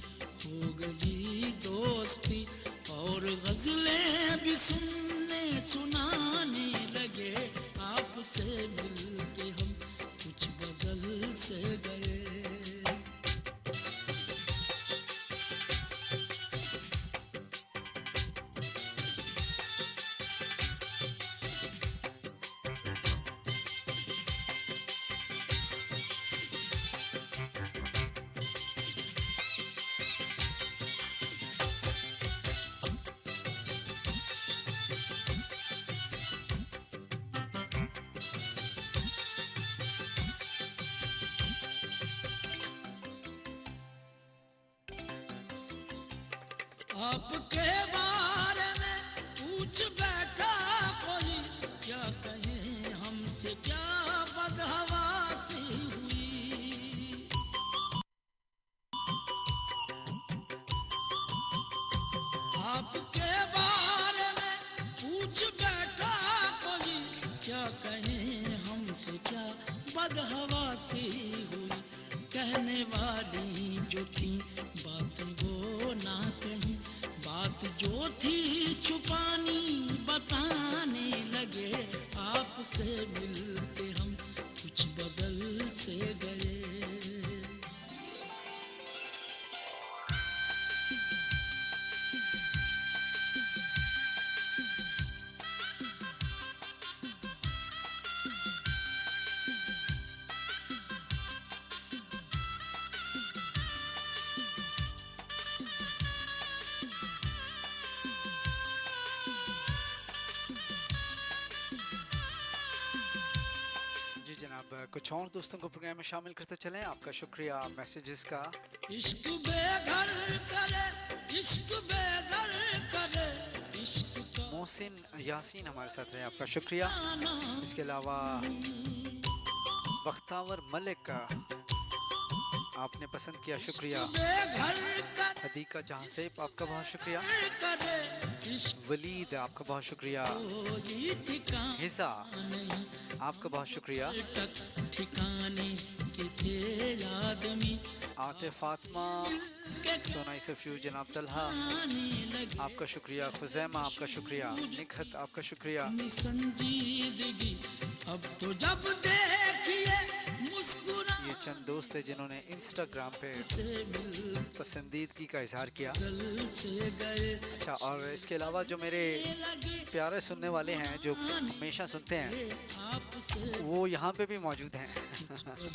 हो गई दोस्ती, और गज़लें भी सुनने सुनाने लगे। आपसे मिलके हम कुछ बदल से गए। आपके बारे में पूछ बैठा कोई, क्या कहें हमसे क्या बदहवासी हुई। आपके बारे में पूछ बैठा कोई, क्या कहें हमसे क्या बदहवासी हुई। कहने वाली जो थी बातें वो ना कहीं, बात जो थी छुपानी बताने लगे, आपसे मिलके हम कुछ बदल से गए। जी जनाब, कुछ और दोस्तों को प्रोग्राम में शामिल करते चलें। आपका शुक्रिया मैसेजेस का। इश्क बेघर करे, इश्क बेघर करे, इश्क का मोहसिन यासीन हमारे साथ रहे, आपका शुक्रिया। इसके अलावा बख्तावर मलिक का आपने पसंद किया, शुक्रिया। बेघर करे, हदीका जहां से आपका बहुत शुक्रिया। करे इश्क वलीद आपका बहुत शुक्रिया। कोई ठिकाना हिजा आपका बहुत शुक्रिया। तक ठिकाने के थे आदमी, आते फातिमा, सोना सफ्यू, जनाब तलहा आपका शुक्रिया। खुजैमा आपका शुक्रिया। निखत आपका शुक्रिया। अपनी संजीदगी अब तो जब देखिए मुस्कुरा ये चंद दोस्त है जिन्होंने इंस्टाग्राम पे से मिल पसंदीदगी का इजहार किया। दिल से गए। अच्छा, और इसके अलावा जो मेरे प्यारे सुनने वाले हैं जो हमेशा सुनते हैं, आपसे वो यहाँ पे भी मौजूद हैं।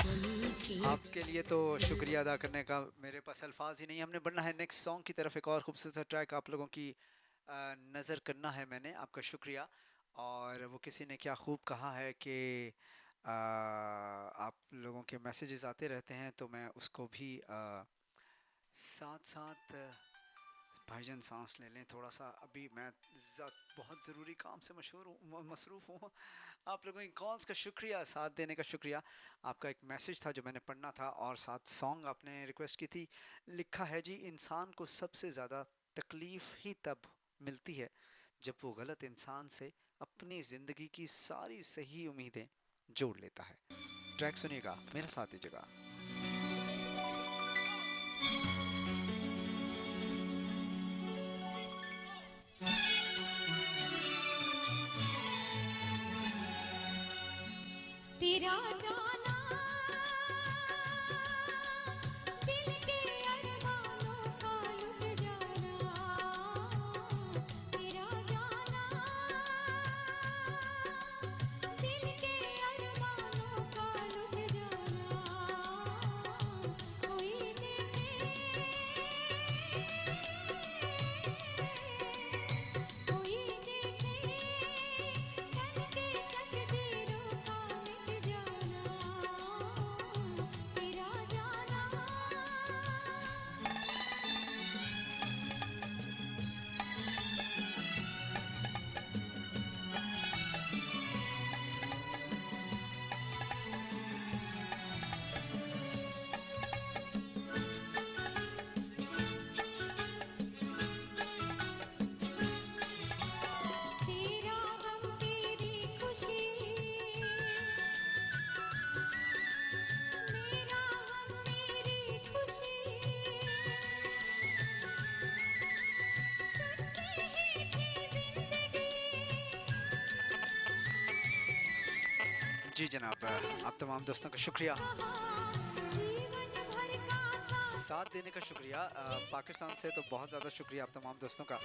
दिल से आपके लिए तो शुक्रिया अदा करने का मेरे पास अल्फाज ही नहीं। हमने बढ़ना है नेक्स्ट सॉन्ग की तरफ। एक और खूबसूरत ट्रैक आप लोगों की नज़र करना है मैंने। आपका शुक्रिया। और वो किसी ने क्या खूब कहा है कि आप लोगों के मैसेजेस आते रहते हैं, तो मैं उसको भी साथ साथ भाईजान सांस ले लें थोड़ा सा। अभी मैं बहुत ज़रूरी काम से मसरूफ़ हूँ। आप लोगों की कॉल्स का शुक्रिया, साथ देने का शुक्रिया। आपका एक मैसेज था जो मैंने पढ़ना था, और साथ सॉन्ग आपने रिक्वेस्ट की थी। लिखा है जी, इंसान को सबसे ज़्यादा तकलीफ़ ही तब मिलती है जब वो गलत इंसान से अपनी ज़िंदगी की सारी सही उम्मीदें जोड़ लेता है। ट्रैक सुनिएगा, मेरा साथ दीजिएगा। तेरा जाना दिल के अरमानों का लुट जाना, तेरा जाना दिल के अरमानों का लुट जाना, कोई देखे कोई देखे तन के तकदीरों का मिट जाना, तेरा जाना। तेरा गम तेरी खुशी, मेरा गम मेरी खुशी, तुझसे ही थी जिंदगी। जी जनाब, आप तमाम दोस्तों का शुक्रिया, जीवन भर का साथ देने का शुक्रिया। पाकिस्तान से तो बहुत ज़्यादा शुक्रिया आप तमाम दोस्तों का।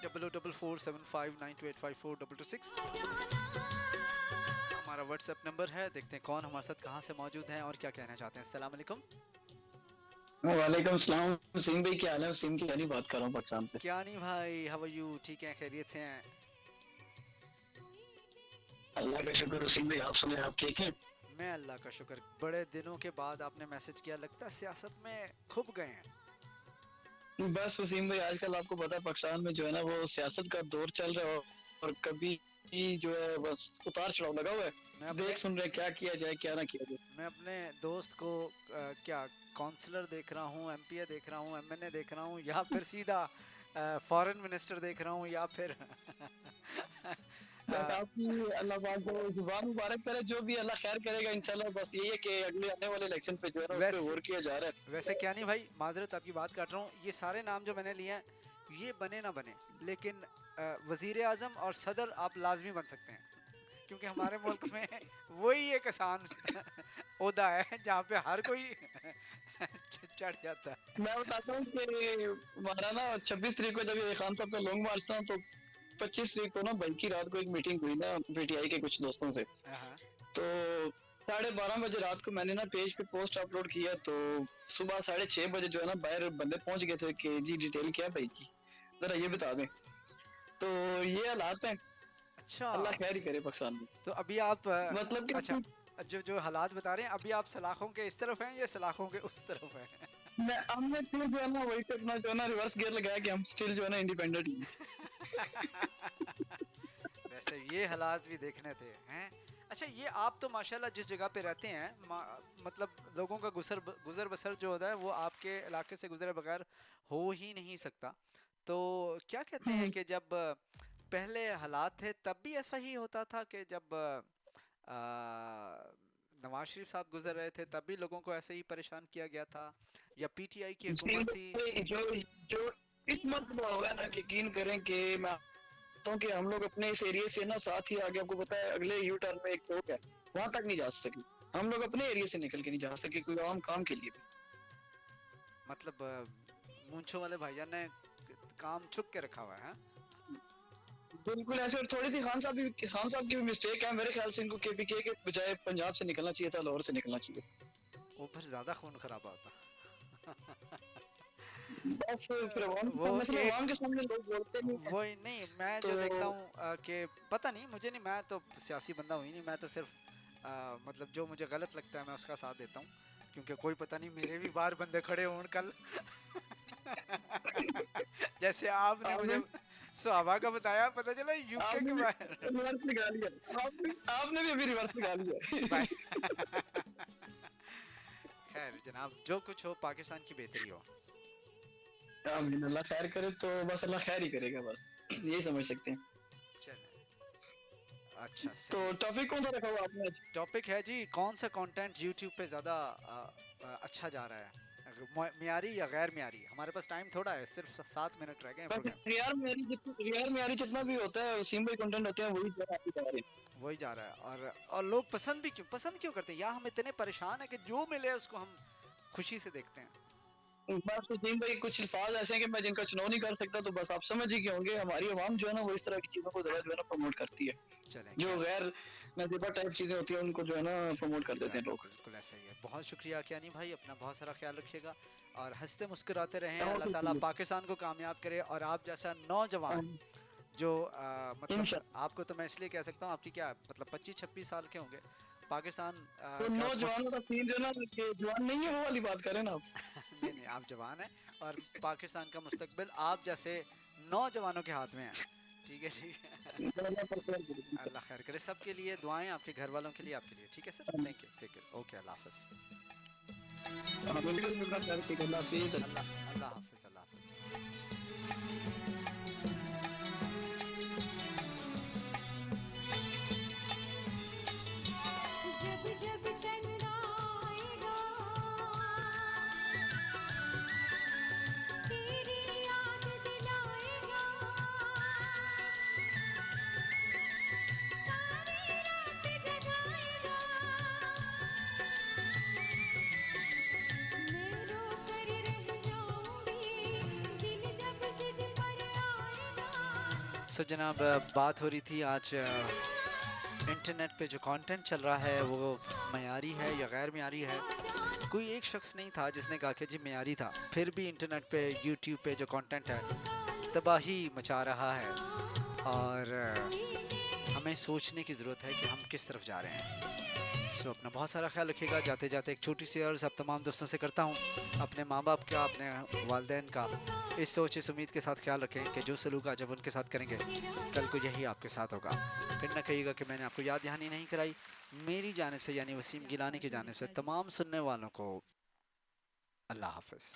00447592854226 हमारा व्हाट्सएप नंबर है। देखते हैं कौन हमारे साथ कहाँ से मौजूद हैं और क्या कहना चाहते हैं। अस्सलाम वालेकुम। वालेकुम सलाम। सिंह भाई क्या हाल है? सिंह की यानी बात कर रहा हूँ पाकिस्तान से। क्या नहीं भाई, हाउ आर यू? ठीक है, खैरियत से हैं? अल्लाह का शुक्र। सिंह भाई आप सुने, आप ठीक हैं? मैं अल्लाह का शुक्र। बड़े दिनों के बाद आपने मैसेज किया, लगता है सियासत में खुब गए हैं। बस वसीम भाई आजकल आपको पता है पाकिस्तान में जो है ना वो सियासत का दौर चल रहा है, और कभी जो है बस उतार चढ़ाव लगा हुआ है। मैं अपने देख सुन रहे क्या किया जाए क्या ना किया जाए। मैं अपने दोस्त को क्या काउंसलर देख रहा हूँ, एमपीए देख रहा हूँ, एमएनए देख रहा हूँ, या फिर सीधा फॉरेन मिनिस्टर देख रहा हूँ, या फिर आपकी अल्लाह पाक को जुबान मुबारक करे, जो भी अल्लाह खैर करेगा इंशाल्लाह। बस यही है कि अगले आने वाले इलेक्शन पे जो है ना उस पे वैसे गौर किया जा रहा है। वैसे क्या नहीं भाई, माजरत आपकी बात काट रहा हूँ, ये सारे नाम जो मैंने लिए हैं ये बने ना बने, लेकिन वजीर आजम और सदर आप लाजमी बन सकते हैं, क्योंकि हमारे मुल्क में वही एक आसान ओहदा है जहाँ पे हर कोई चढ़ जाता है। मैं बताता हूँ कि हमारा ना 26 तारीख को जब ये खान साहब का लॉन्ग मार्च था, तो 25 तारीख को ना बल की रात को एक मीटिंग हुई ना पीटीआई के कुछ दोस्तों से। हाँ, तो 12:30 बजे रात को मैंने ना पेज पे पोस्ट अपलोड किया, तो सुबह 6:30 बजे जो है ना बाहर बंदे पहुंच गए थे कि जी डिटेल क्या भाई की, जरा ये बता दें। तो ये हालात हैं, अच्छा। अल्लाह खैर ही करे पाकिस्तान में। तो अभी आप मतलब कि अच्छा, जो हालात बता रहे हैं अभी आप सलाखों के इस तरफ हैं या सलाखों के उस तरफ हैं? मैं हमने फिर जो है ना वही पे अपना जो है ना रिवर्स गियर लगाया कि हम स्टिल जो है ना इंडिपेंडेंट ही वैसे ये हालात भी देखने थे हैं। अच्छा, ये आप तो माशाल्लाह जिस जगह पे रहते हैं, मतलब लोगों का गुजर बसर जो होता है वो आपके इलाके से गुजरे बगैर हो ही नहीं सकता। तो क्या कहते हैं कि जब पहले हालात थे तब भी ऐसा ही होता था कि जब नवाज शरीफ साहब गुजर रहे थे तब भी लोगों को ऐसे ही परेशान किया गया था, या पीटीआई की हुकूमत थी? जो जो इस मरतबा होगा ना, यकीन करें कि मैं तो कि हम लोग अपने इस एरिया से ना साथ ही आगे, आपको पता है अगले यू टर्न में एक चौक है, वहां तक नहीं जा सके। हम लोग अपने एरिया से निकल के नहीं जा सके कोई आम काम के लिए भी। मतलब मूंछों वाले भाईजान ने काम छुप के रखा हुआ है। बिल्कुल ऐसे। और थोड़ी सी खान साहब की भी मिस्टेक है मेरे ख्याल से, इनको केपीके के बजाय पंजाब से निकलना चाहिए था, लाहौर से निकलना चाहिए था। वो फिर ज्यादा खून खराबा होता। बस फिर वो अवाम के सामने लोग बोलते नहीं हैं। वो नहीं, मैं तो जो देखता हूँ कि पता नहीं, मुझे नहीं, मैं तो सियासी बंदा हूँ ही नहीं, मैं तो सिर्फ मतलब जो मुझे गलत लगता है मैं उसका साथ देता हूँ, क्योंकि कोई पता नहीं मेरे भी बाहर बंदे खड़े हों कल। जैसे आपने मुझे सुहावा का बताया, पता चला यूके के बाहर। रिवर्स निकाल लिया आपने भी अभी रिवर्स निकाल लिया। खैर जनाब, जो कुछ हो पाकिस्तान की बेहतरी हो। आमीन, अल्लाह खैर करे, तो बस अल्लाह खैर ही करेगा, बस यही समझ सकते हैं। चले, अच्छा तो टॉपिक कौन सा रखा हुआ आपने? टॉपिक है जी, कौन सा कंटेंट यूट्यूब पे ज़्यादा अच्छा जा रहा है, मियारी या गैर मियारी? हमारे पास टाइम थोड़ा है, सिर्फ 7 मिनट रह गए हैं प्रोग्राम। गैर मियारी जितना भी होता है वसीम भाई कंटेंट होते हैं वही जा रहे हैं। वही जा रहा है, और लोग पसंद क्यों करते हैं, या हम इतने परेशान है कि जो मिले उसको हम खुशी से देखते हैं। बस वसीम भाई कुछ अल्फाज ऐसे हैं कि मैं जिनका चुनाव नहीं कर सकता, तो बस आप समझ ही गए होंगे, हमारी आवाम जो है ना वो इस तरह की चीजों को ज़्यादा जो है ना प्रमोट करती है। चलें, जो गैर नजीबा टाइप चीजें होती हैं उनको जो है ना प्रमोट कर देते हैं लोग। बिल्कुल ऐसा ही है। बहुत शुक्रिया कियानी भाई, अपना बहुत सारा ख्याल रखिएगा और हंसते मुस्कुराते रहें। अल्लाह ताला पाकिस्तान को कामयाब करे, और आप जैसा नौजवान जो मतलब आपको तो मैं इसलिए कह सकता हूँ, आपकी क्या मतलब 25-26 साल के होंगे, पाकिस्तान तो नौजवानों का सीन जो ना कि जवान नहीं है वो वाली बात करें ना आप। नहीं, आप जवान हैं और पाकिस्तान का मुस्तकबिल आप जैसे नौजवानों के हाथ में है। ठीक है, ठीक है। अल्लाह खैर करे, सबके लिए दुआएं, आपके घर वालों के लिए, आपके लिए। ठीक है sir, thank you, take care, okay, अल्लाह हाफिज़। अल्लाह हाफिज़, अल्लाह हाफिज़। जब जब चंदा आएगा तेरी याद दिलाएगा, सारी रात जगाएगा, मैं रो कर रह जाऊंगी, दिल जब जिद पर आएगा। सो जनाब, बात हो रही थी आज इंटरनेट पे जो कंटेंट चल रहा है वो मयारी है या गैर मयारी है। कोई एक शख्स नहीं था जिसने कहा कि जी मयारी था, फिर भी इंटरनेट पे यूट्यूब पे जो कंटेंट है तबाही मचा रहा है, और हमें सोचने की ज़रूरत है कि हम किस तरफ जा रहे हैं। सो अपना बहुत सारा ख्याल रखिएगा। जाते जाते एक छोटी सी अर्ज़ अब तमाम दोस्तों से करता हूँ, अपने माँ बाप का, अपने वालिदैन का इस सोच इस उम्मीद के साथ ख्याल रखें कि जो सलूक आज जब उनके साथ करेंगे कल को यही आपके साथ होगा। फिर ना कहिएगा कि मैंने आपको याद दहानी नहीं कराई। मेरी जानिब से यानी वसीम गिलानी की जानिब से तमाम सुनने वालों को अल्लाह हाफ़िज़।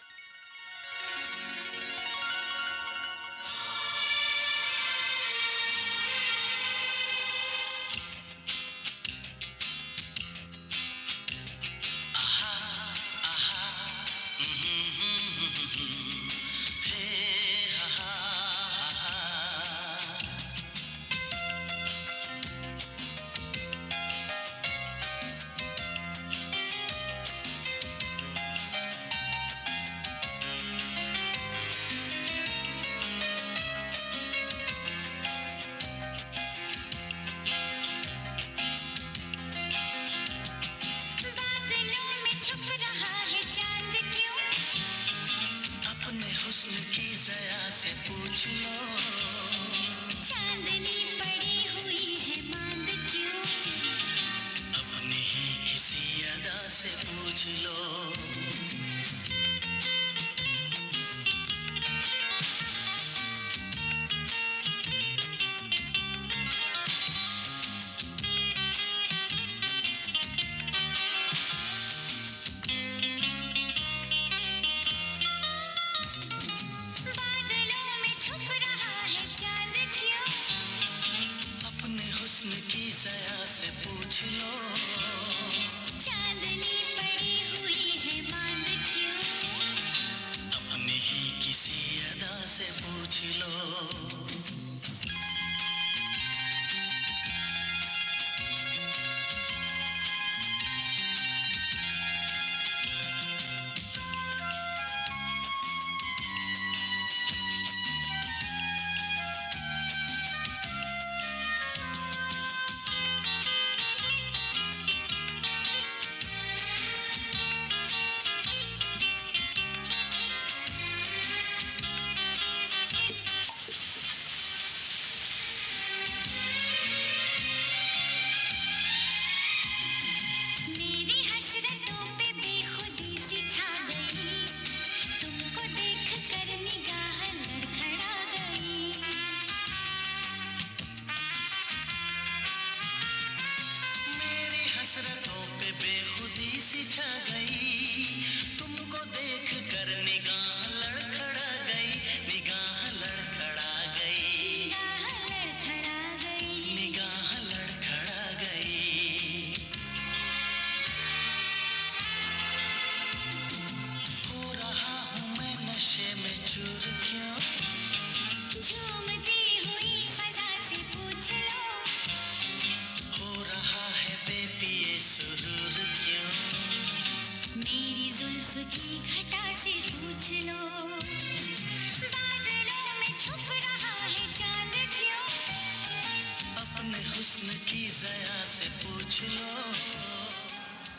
की जया से पूछ लो।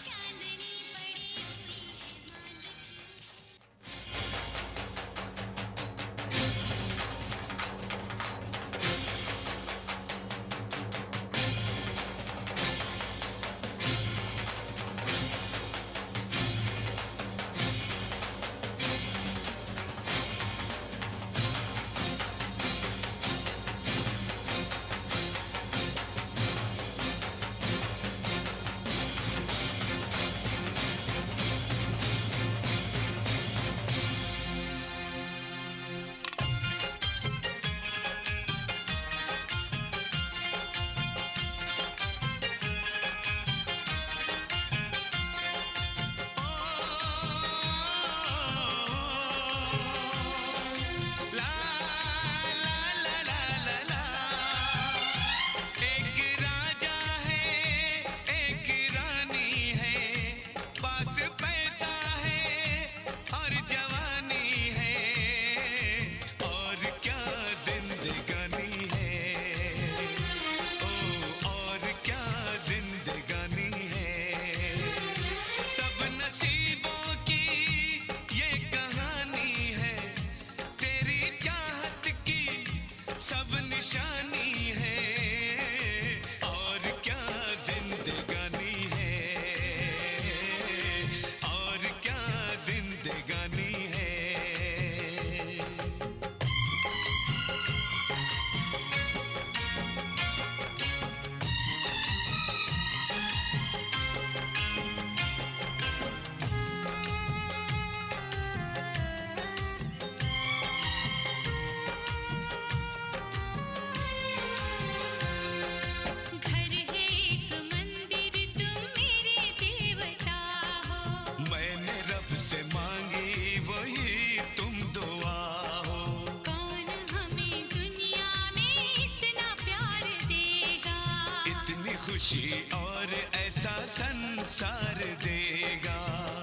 चांदनी पड़ी हुई खुशी और ऐसा संसार देगा।